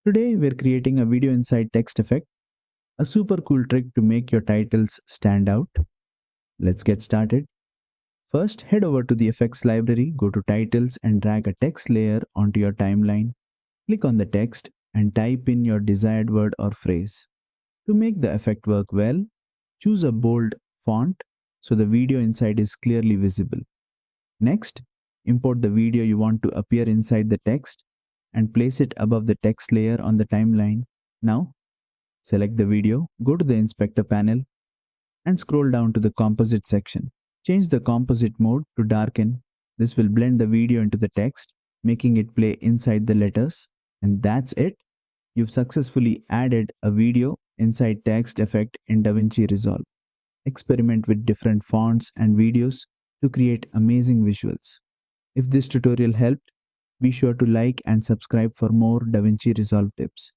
Today we're creating a video inside text effect, a super cool trick to make your titles stand out. Let's get started. First, head over to the effects library, go to titles and drag a text layer onto your timeline. Click on the text and type in your desired word or phrase. To make the effect work well, choose a bold font so the video inside is clearly visible. Next, import the video you want to appear inside the text and place it above the text layer on the timeline. Now, select the video, go to the inspector panel, and scroll down to the composite section. Change the composite mode to darken. This will blend the video into the text, making it play inside the letters. And that's it. You've successfully added a video inside text effect in DaVinci Resolve. Experiment with different fonts and videos to create amazing visuals. If this tutorial helped, be sure to like and subscribe for more DaVinci Resolve tips.